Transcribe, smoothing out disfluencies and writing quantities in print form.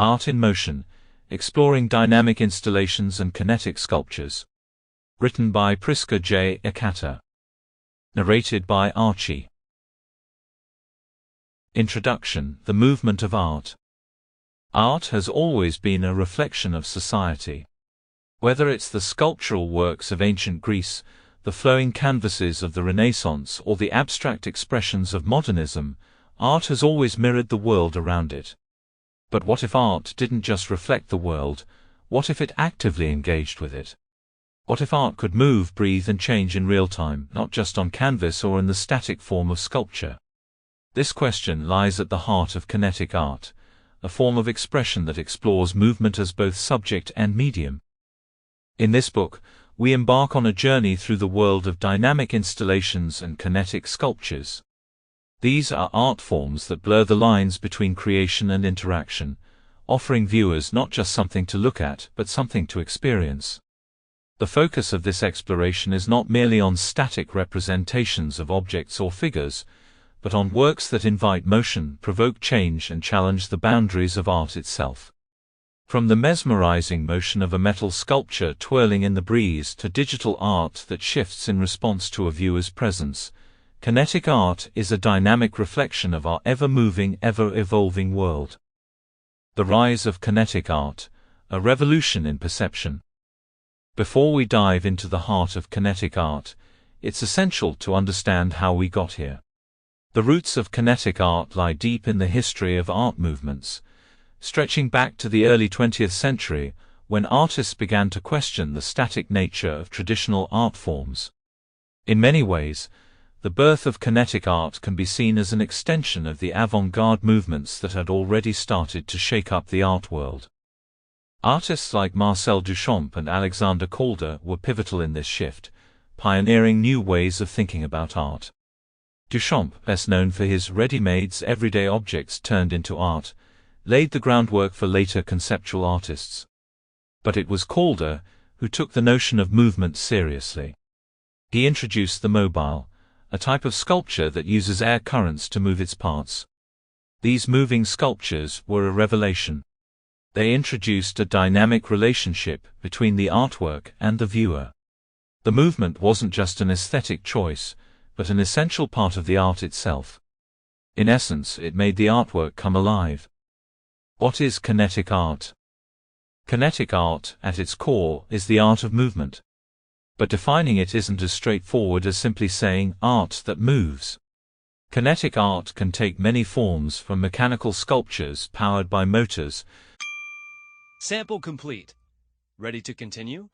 Art in Motion, Exploring Dynamic Installations and Kinetic Sculptures. Written by Prisca J. Okatta. Narrated by Archie. Introduction: The movement of art. Art has always been a reflection of society. Whether it's the sculptural works of ancient Greece, the flowing canvases of the Renaissance, or the abstract expressions of modernism, art has always mirrored the world around it. But what if art didn't just reflect the world? What if it actively engaged with it? What if art could move, breathe, and change in real time, not just on canvas or in the static form of sculpture? This question lies at the heart of kinetic art, a form of expression that explores movement as both subject and medium. In this book, we embark on a journey through the world of dynamic installations and kinetic sculptures. These are art forms that blur the lines between creation and interaction, offering viewers not just something to look at, but something to experience. The focus of this exploration is not merely on static representations of objects or figures, but on works that invite motion, provoke change, and challenge the boundaries of art itself. From the mesmerizing motion of a metal sculpture twirling in the breeze to digital art that shifts in response to a viewer's presence, kinetic art is a dynamic reflection of our ever-moving, ever-evolving world. The rise of kinetic art, a revolution in perception. Before we dive into the heart of kinetic art, it's essential to understand how we got here. The roots of kinetic art lie deep in the history of art movements, stretching back to the early 20th century, when artists began to question the static nature of traditional art forms. In many ways, the birth of kinetic art can be seen as an extension of the avant-garde movements that had already started to shake up the art world. Artists like Marcel Duchamp and Alexander Calder were pivotal in this shift, pioneering new ways of thinking about art. Duchamp, best known for his ready-mades everyday objects turned into art, laid the groundwork for later conceptual artists. But it was Calder who took the notion of movement seriously. He introduced the mobile, a type of sculpture that uses air currents to move its parts. These moving sculptures were a revelation. They introduced a dynamic relationship between the artwork and the viewer. The movement wasn't just an aesthetic choice, but an essential part of the art itself. In essence, it made the artwork come alive. What is kinetic art? Kinetic art, at its core, is the art of movement. But defining it isn't as straightforward as simply saying art that moves. Kinetic art can take many forms, from mechanical sculptures powered by motors. Sample complete. Ready to continue?